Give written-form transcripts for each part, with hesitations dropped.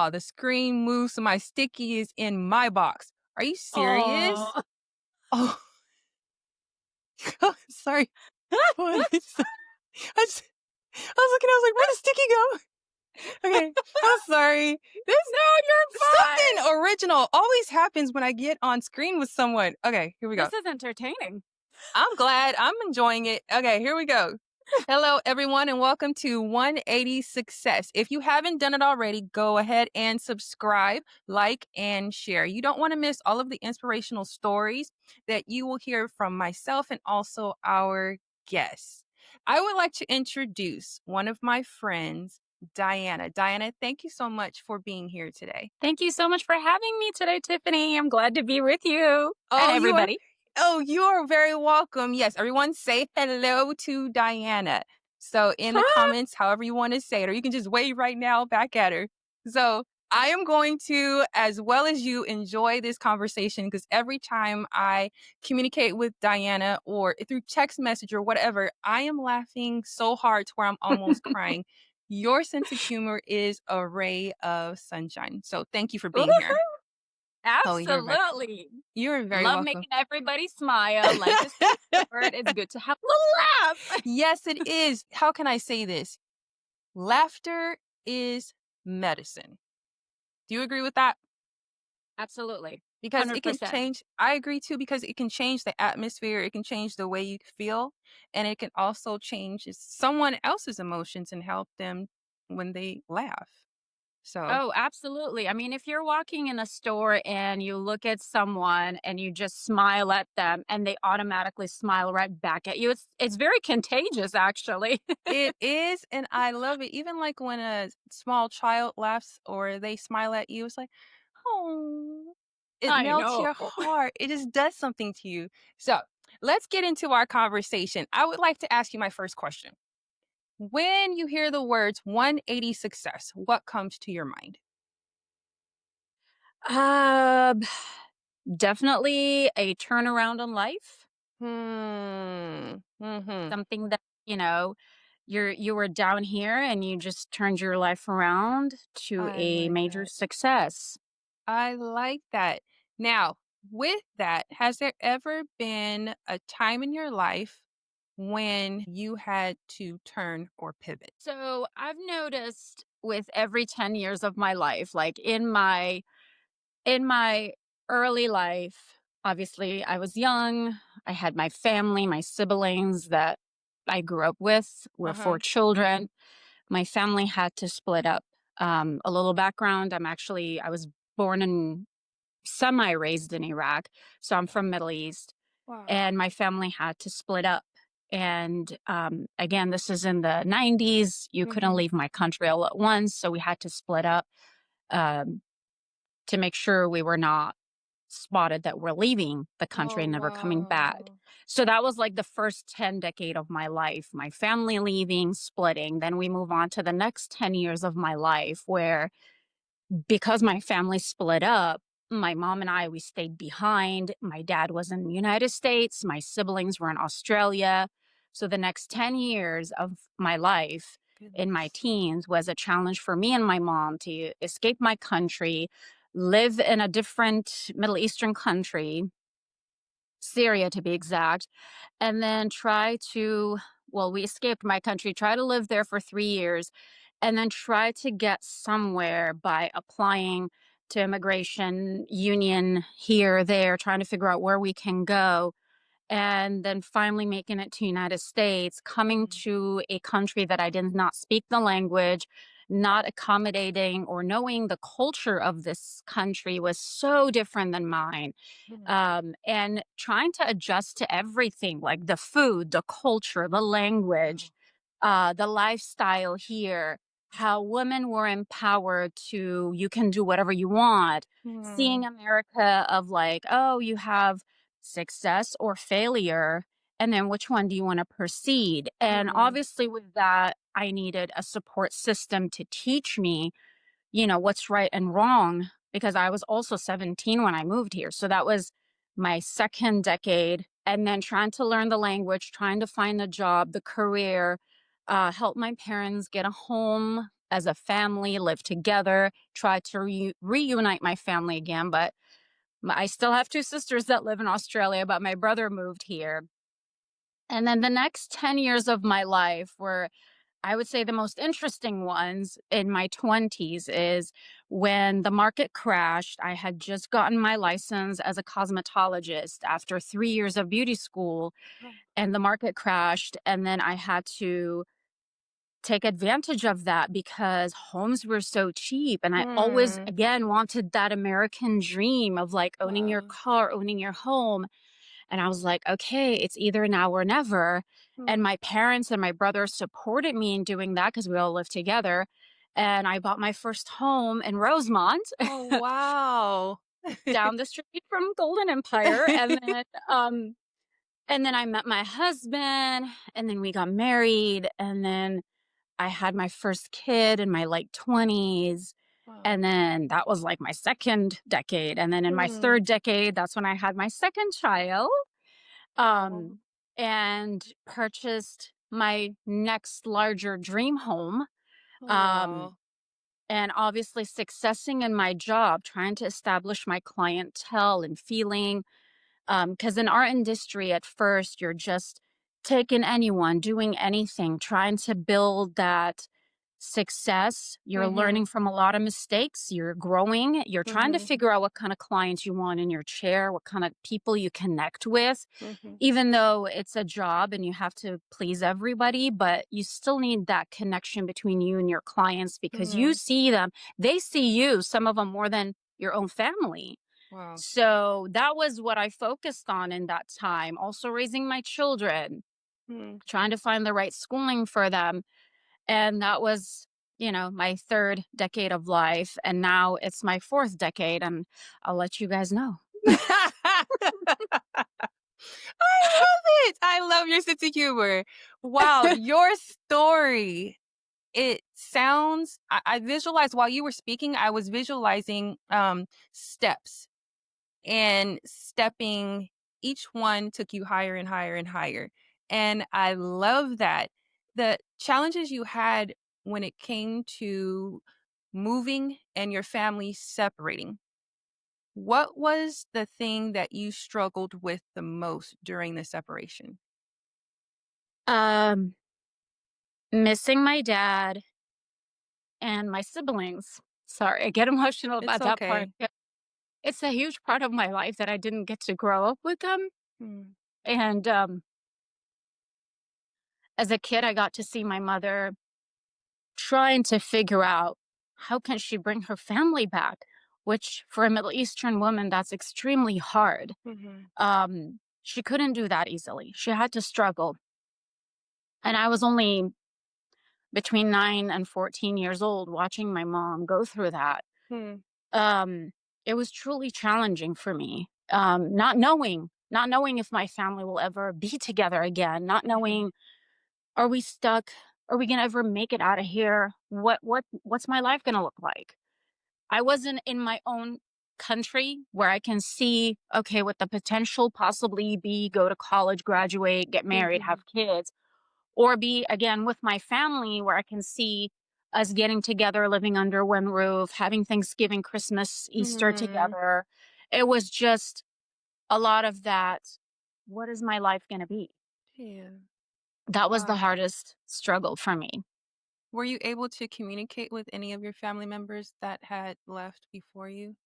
oh, the screen moves, so my sticky is in my box. Are you serious? Oh. Oh, sorry. What is that? I was looking, I was like, where did sticky go? Okay, I'm sorry. This No, you're fine. something original always happens when I get on screen with someone. Okay, here we go. This is entertaining. I'm glad. I'm enjoying it. Okay, here we go. Hello, everyone, and welcome to 180 Success. If you haven't done it already, go ahead and subscribe, like, and share. You don't want to miss all of the inspirational stories that you will hear from myself and also our guests. I would like to introduce one of my friends, Diana. Diana, thank you so much for being here today. Thank you so much for having me today, Tiffany. I'm glad to be with you and Oh, you are everybody. you are very welcome. Yes, everyone say hello to Diana. So in the comments, however you want to say it, or you can just wave right now back at her. So I am going to, as well as you, enjoy this conversation because every time I communicate with Diana or through text message or whatever, I am laughing so hard to where I'm almost crying. Your sense of humor is a ray of sunshine. So thank you for being here. Woohoo! Oh, Absolutely. you're very Love welcome. making everybody smile. Life is too short. It's good to have a little laugh. Yes, it is. How can I say this? Laughter is medicine. Do you agree with that? Absolutely. Because it can 100%. change. I agree too, because it can change the atmosphere. It can change the way you feel. And it can also change someone else's emotions and help them when they laugh. So, Oh, absolutely. I mean, if you're walking in a store and you look at someone and you just smile at them and they automatically smile right back at you, it's very contagious actually. it is. And I love it. Even like when a small child laughs or they smile at you, it's like, oh, it I melts know. your heart. It just does something to you. So let's get into our conversation. I would like to ask you my first question. When you hear the words 180 success, what comes to your mind? Um, Definitely a turnaround in life. Mm-hmm. Something that, you were down here and you just turned your life around to I a like major that. success. I like that. Now, with that, has there ever been a time in your life when you had to turn or pivot? So I've noticed with every 10 years of my life, like in my early life, obviously I was young. I had my family, my siblings that I grew up with. We're Uh-huh. four children. My family had to split up. A little background, I was born and semi raised in Iraq. So I'm from Middle East Wow. and my family had to split up. And again, this is in the 90s. You couldn't Mm-hmm. leave my country all at once. So we had to split up um, to make sure we were not spotted that we're leaving the country Oh, and never coming back. wow. So that was like the first 10 decade of my life, my family leaving, splitting. Then we move on to the next 10 years of my life where because my family split up, my mom and I, we stayed behind. My dad was in the United States. My siblings were in Australia. So the next 10 years of my life in my Goodness. teens was a challenge for me and my mom to escape my country, live in a different Middle Eastern country, Syria to be exact, and then we escaped my country, try to live there for 3 years, and then try to get somewhere by applying to immigration union here, there, trying to figure out where we can go. And then finally making it to United States, coming Mhm. to a country that I did not speak the language, not accommodating or knowing the culture of this country was so different than mine, Mhm. and trying to adjust to everything like the food, the culture, the language, Wow. the lifestyle here, how women were empowered to, you can do whatever you want. Mhm. Seeing America of like, oh, you have success or failure. And then which one do you want to proceed? And Mhm. obviously, with that, I needed a support system to teach me what's right and wrong because I was also 17 when I moved here. So that was my second decade. And then trying to learn the language, trying to find a job, the career, help my parents get a home as a family, live together, try to reunite my family again. But I still have two sisters that live in Australia, but my brother moved here. And then the next 10 years of my life were, I would say, the most interesting ones in my 20s is when the market crashed. I had just gotten my license as a cosmetologist after 3 years of beauty school, Oh. and the market crashed. And then I had to take advantage of that because homes were so cheap. And I always, Hmm. again, wanted that American dream of like owning your Wow. car, owning your home. And I was like, okay, it's either now or never. And Hmm. my parents and my brother supported me in doing that because we all lived together. And I bought my first home in Rosemont, Oh, wow. down the street from Golden Empire. And then I met my husband, and then we got married, and then I had my first kid in my late 20s. And Wow. then that was like my second decade. And then in my Hmm. third decade, that's when I had my second child. Wow. um, and purchased my next larger dream home. Um, Oh. and obviously, successing in my job, trying to establish my clientele and feeling, because in our industry, at first, you're just taking anyone, doing anything, trying to build that success. You're Mhm. learning from a lot of mistakes. You're growing. You're trying to Mhm. figure out what kind of clients you want in your chair, what kind of people you connect with, Mhm. even though it's a job and you have to please everybody, but you still need that connection between you and your clients because you Mhm. see them, they see you, some of them more than your own family. Wow. So that was what I focused on in that time. Also, raising my children, Mm. trying to find the right schooling for them. And that was, my third decade of life. And now it's my fourth decade. And I'll let you guys know. I love it. I love your sense of humor. Wow, your story. It sounds I visualized while you were speaking, I was visualizing steps and stepping each one took you higher and higher and higher. And I love that. The challenges you had when it came to moving and your family separating. What was the thing that you struggled with the most during the separation? um, Missing my dad and my siblings. Sorry, I get emotional It's about that part. okay. It's a huge part of my life that I didn't get to grow up with them. Mm. And as a kid, I got to see my mother trying to figure out how can she bring her family back, which for a Middle Eastern woman, that's extremely hard. Mhm. She couldn't do that easily. She had to struggle. And I was only between 9 and 14 years old watching my mom go through that. Hmm. um, it was truly challenging for me. Not knowing if my family will ever be together again, not Mhm. knowing, are we stuck? Are we gonna ever make it out of here? What's my life gonna look like? I wasn't in my own country where I can see, okay, what the potential possibly be, go to college, graduate, get married, have Mhm. kids, or be again with my family where I can see us getting together, living under one roof, having Thanksgiving, Christmas, Easter Mhm. together. It was just a lot of that. What is my life going to be? Yeah. That was the Wow. hardest struggle for me. Were you able to communicate with any of your family members that had left before you?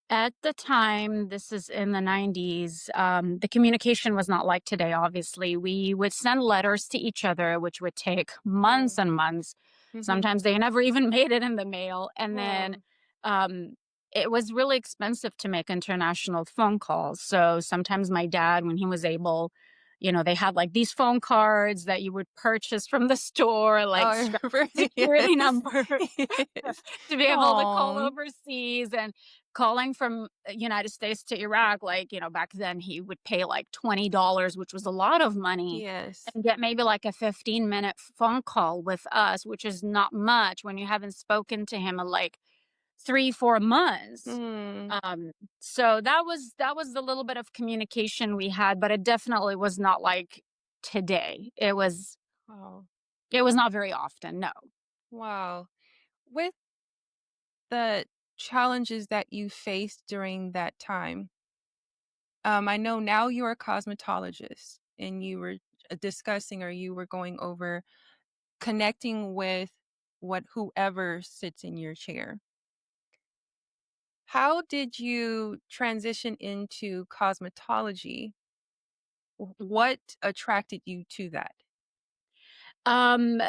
At the time, this is in the 90s, the communication was not like today, obviously. We would send letters to each other, which would take months Oh. and months. Mhm. Sometimes they never even made it in the mail. And then Wow. um, it was really expensive to make international phone calls. So sometimes my dad, when he was able, they had like these phone cards that you would purchase from the store, Oh, like I scratch remember. the security Yes. number. Yes. To be able to call Oh. overseas, and calling from United States to Iraq, like, back then he would pay like $20, which was a lot of money, Yes. and get maybe like a 15-minute phone call with us, which is not much when you haven't spoken to him in like 3, 4 months. Mm. Um, so that was the little bit of communication we had, but it definitely was not like today. It was Wow. it was not very often, no. Wow. with the challenges that you faced during that time, I know now you're a cosmetologist and you were discussing or you were going over connecting with what whoever sits in your chair. How did you transition into cosmetology? What attracted you to that? Um,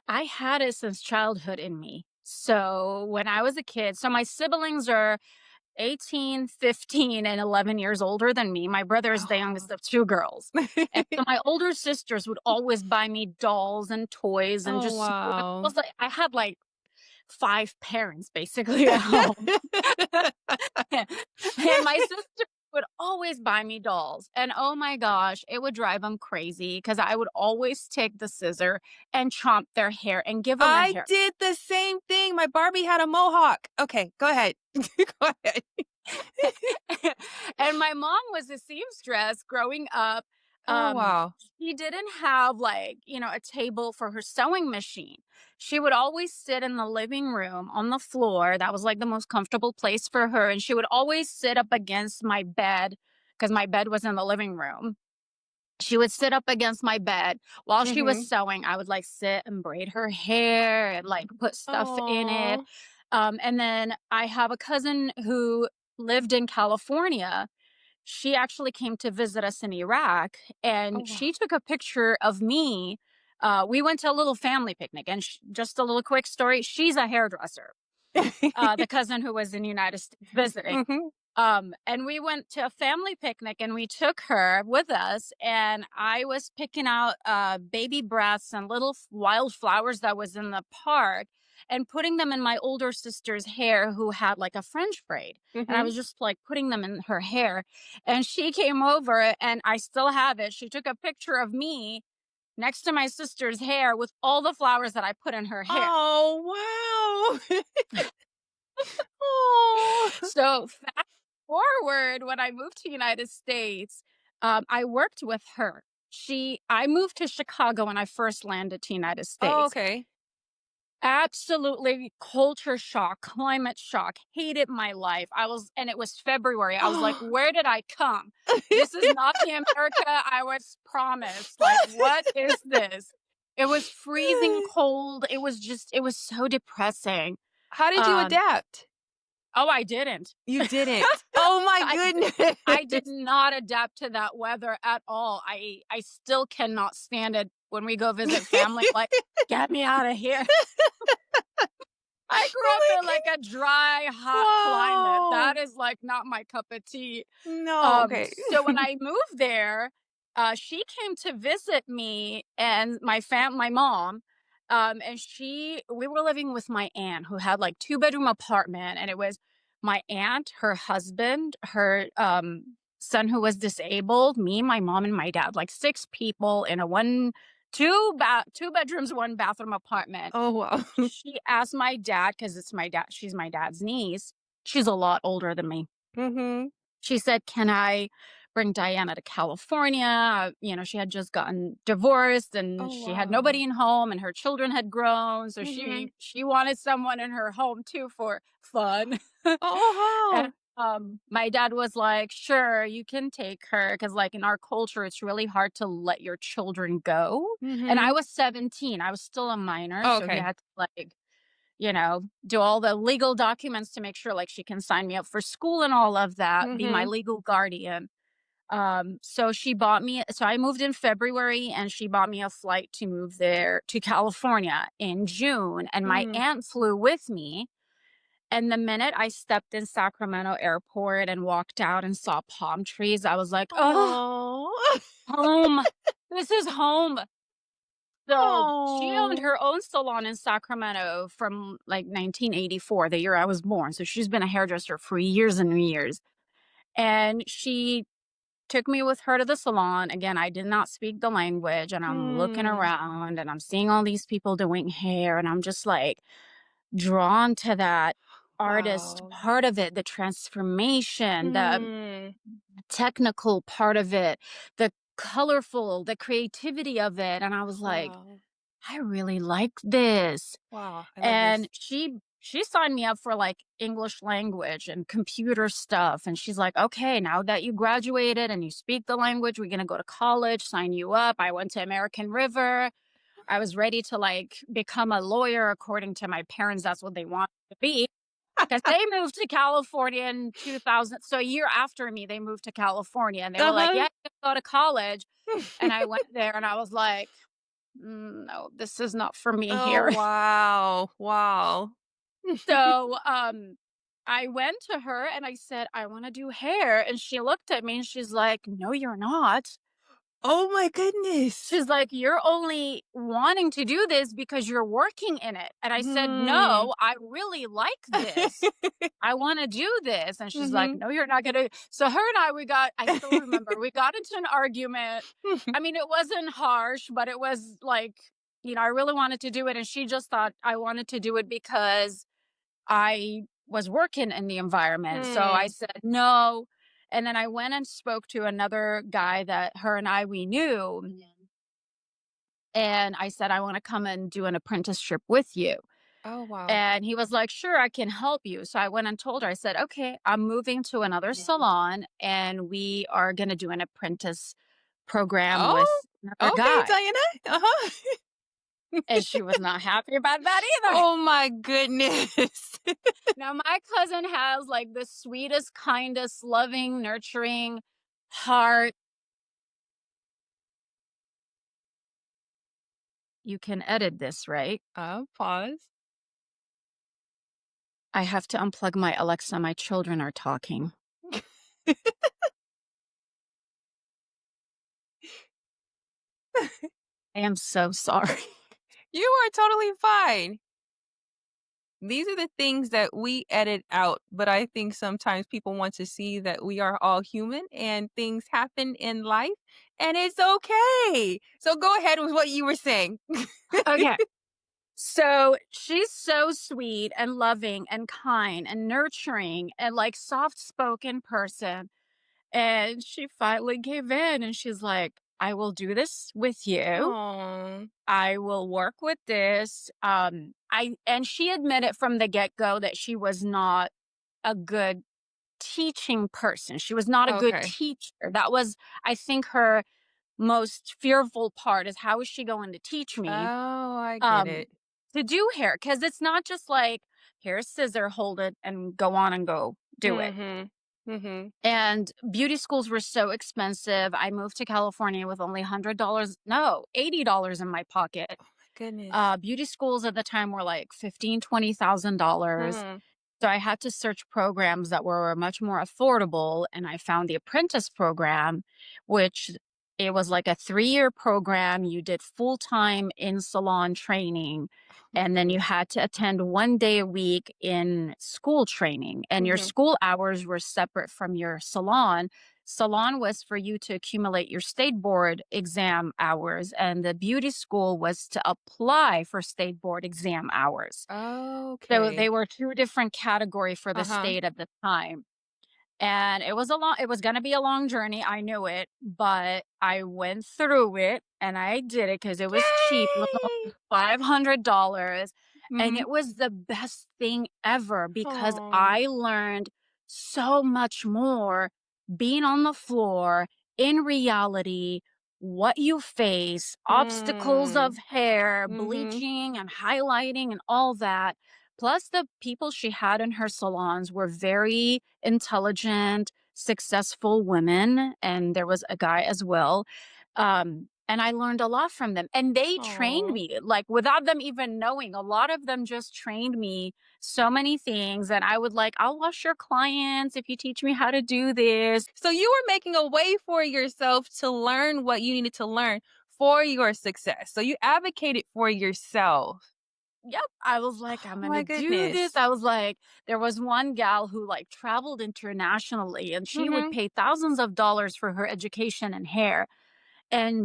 I had it since childhood in me. So when I was a kid, so my siblings are 18, 15, and 11 years older than me. My brother is the youngest Oh. of 2 girls. And so my older sisters would always buy me dolls and toys and Oh, just I wow. was like I had like 5 parents basically at home. And my sister would always buy me dolls. And oh my gosh, it would drive them crazy because I would always take the scissor and chomp their hair and give them a I hair. did the same thing. My Barbie had a mohawk. Okay, go ahead. Go ahead. And my mom was a seamstress growing up. Oh, Um, wow. she didn't have like, a table for her sewing machine. She would always sit in the living room on the floor. That was like the most comfortable place for her. And she would always sit up against my bed because my bed was in the living room. She would sit up against my bed while she was Mhm. sewing. I would like sit and braid her hair and like put stuff in it. Oh. And then I have a cousin who lived in California. She actually came to visit us in Iraq Oh, and wow. she took a picture of me. We went to a little family picnic and just a little quick story. She's a hairdresser, the cousin who was in the United States visiting. Mhm. And we went to a family picnic and we took her with us. And I was picking out baby breaths and little wildflowers that was in the park and putting them in my older sister's hair who had like a French braid. And I Mhm. was just like putting them in her hair. And she came over and I still have it. She took a picture of me next to my sister's hair with all the flowers that I put in her hair. Oh, wow. Oh. So fast forward, when I moved to United States, I worked with her. I moved to Chicago when I first landed to United Oh, States. okay. Absolutely culture shock, climate shock, hated my life. And it was February. I was like, Oh. where did I come? This is not the America I was promised. Like, what is this? It was freezing cold. It was so depressing. How did you Um, adapt? oh, I didn't. You didn't. Oh my I d I did goodness. not adapt to that weather at all. I still cannot stand it when we go visit family, like, "Get me out of here." I grew Oh up my in, like, a dry, god. hot climate. Wow. That is, like, not my cup of tea. No, okay. So when I moved there, she came to visit me and my mom, and we were living with my aunt who had, like, two-bedroom apartment, and it was my aunt, her husband, her, son who was disabled, me, my mom, and my dad, like, 6 people in a 2 bedrooms, 1 bathroom apartment. Oh, wow. She asked my dad, because it's my dad she's my dad's niece. She's a lot older than me. Mhm. She said, "Can I bring Diana to California?" She had just gotten divorced and Oh, she had nobody wow. in home and her children had grown, so Mhm. she wanted someone in her home too for fun. And, Oh, wow. my dad was like, "Sure, you can take her," because like, in our culture, it's really hard to let your children go, and I Mhm. was 17, I was still a minor, Oh, so he okay. had to, like, do all the legal documents to make sure like she can sign me up for school and all of that, be my Mhm. legal guardian. So I moved in February and she bought me a flight to move there to California in June. And my Mm. aunt flew with me. And the minute I stepped in Sacramento airport and walked out and saw palm trees, I was like, oh, Oh. home. This is home. So she owned Oh. her own salon in Sacramento from like 1984, the year I was born. So she's been a hairdresser for years and years. And she took me with her to the salon. Again, I did not speak the language and I'm looking Hmm. around and I'm seeing all these people doing hair and I'm just like drawn to that artist Wow. part of it, the transformation, the Hmm. technical part of it, the colorful, the creativity of it. And I was like, Wow. I really like this. Wow, I love And this. she signed me up for like English language and computer stuff. And she's like, okay, now that you graduated and you speak the language, we're gonna go to college, sign you up. I went to American River. I was ready to like become a lawyer according to my parents. That's what they wanted to be. Because they moved to California in 2000. So a year after me, they moved to California and they were like, Uh-huh. yeah, you can go to college. And I went there and I was like, no, this is not for me Oh, here. wow. Wow. So I went to her and I said, I want to do hair. And she looked at me and she's like, no, you're not. Oh my goodness. She's like, you're only wanting to do this because you're working in it. And I said, Hmm. no, I really like this. I want to do this. And she's like, Mhm. no, you're not going to. So her and I still remember, we got into an argument. I mean, it wasn't harsh, but it was like, I really wanted to do it. And she just thought I wanted to do it because I was working in the environment. So I Hmm. said no. And then I went and spoke to another guy that her and we knew. And I said, I want to come and do an apprenticeship with you. Oh, wow. And he was like, sure, I can help you. So I went and told her, I said, okay, I'm moving to another salon and we are going to do an apprentice program Oh, with another okay, guy. Diana. Uh-huh. And she was not happy about that either. Oh my goodness. Now, my cousin has like the sweetest, kindest, loving, nurturing heart. You can edit this, right? Pause. I have to unplug my Alexa. My children are talking. I am so sorry. You are totally fine. These are the things that we edit out, but I think sometimes people want to see that we are all human and things happen in life and it's okay. So go ahead with what you were saying. Okay. So she's so sweet and loving and kind and nurturing and like soft spoken person. And she finally gave in and she's like, I will do this with you. Oh, I will work with this. And she admitted from the get-go that she was not a good teaching person. She was not a good okay. teacher. That was, I think, her most fearful part is how is she going to teach me Oh, I get um it. to do hair? Because it's not just like here's scissor, hold it, and go on and go do it. Mhm. Mhm. And beauty schools were so expensive. I moved to California with only $100, no, $80 in my pocket. Oh my goodness. Beauty schools at the time were like $20,000. Mhm. So I had to search programs that were much more affordable. And I found the apprentice program, which it was like a 3-year program. You did full time in salon training. Oh my And then you goodness. had to attend 1 day a week in school training. And your Mhm. school hours were separate from your salon. Salon was for you to accumulate your state board exam hours, and the beauty school was to apply for state board exam hours. So they Okay. were 2 different category for the Uh-huh. state at the time. And it was gonna be a long journey, I knew it, but I went through it and I did it because it was cheap, little Yay! $500, and Mhm. it was the best thing ever because Oh. I learned so much more being on the floor in reality, what you face, obstacles of Mm. hair, Mhm. bleaching and highlighting and all that. Plus, the people she had in her salons were very intelligent, successful women, and there was a guy as well. And I learned a lot from them. And they trained Aw. me, like without them even knowing. A lot of them just trained me so many things. And I would like, I'll wash your clients if you teach me how to do this. So you were making a way for yourself to learn what you needed to learn for your success. So you advocated for yourself. Yep. I was like, I'm Oh going to my do this. goodness. I was like, there was one gal who like traveled internationally and she would Mhm. pay thousands of dollars for her education in hair.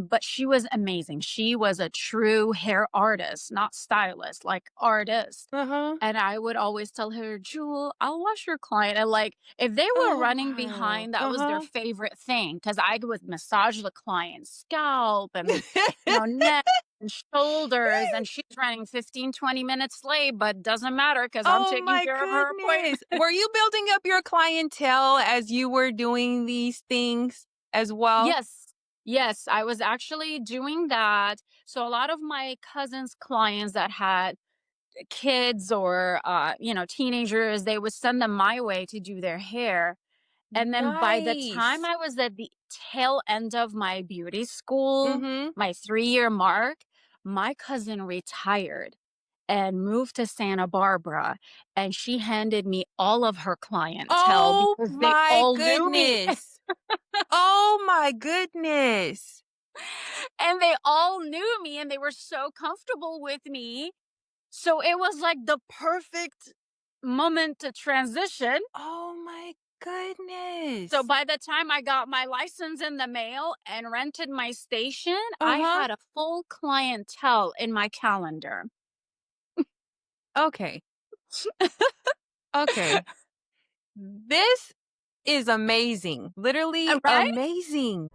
But she was amazing. She was a true hair artist, not stylist, like artist. Uh-huh. And I would always tell her, "Jewel, I'll wash your client." And like, if they were Oh, running wow. behind, that was their Uh-huh. favorite thing because I would massage the client's scalp and, neck and shoulders. And she's running 15, 20 minutes late, but doesn't matter because I'm Oh taking my care of her appointment. goodness. Were you building up your clientele as you were doing these things as well? Yes. Yes, I was actually doing that. So a lot of my cousins' clients that had kids or teenagers, they would send them my way to do their hair. And then by the time Nice. I was at the tail end of my beauty school, Mhm. my 3-year mark, my cousin retired and moved to Santa Barbara, and she handed me all of her clientele Oh because they my all knew me. goodness. Oh my goodness. And they all knew me and they were so comfortable with me. So it was like the perfect moment to transition. Oh my So goodness. by the time I got my license in the mail and rented my station, I Uh-huh. had a full clientele in my calendar. Okay. Okay. This is amazing. Literally Right? amazing.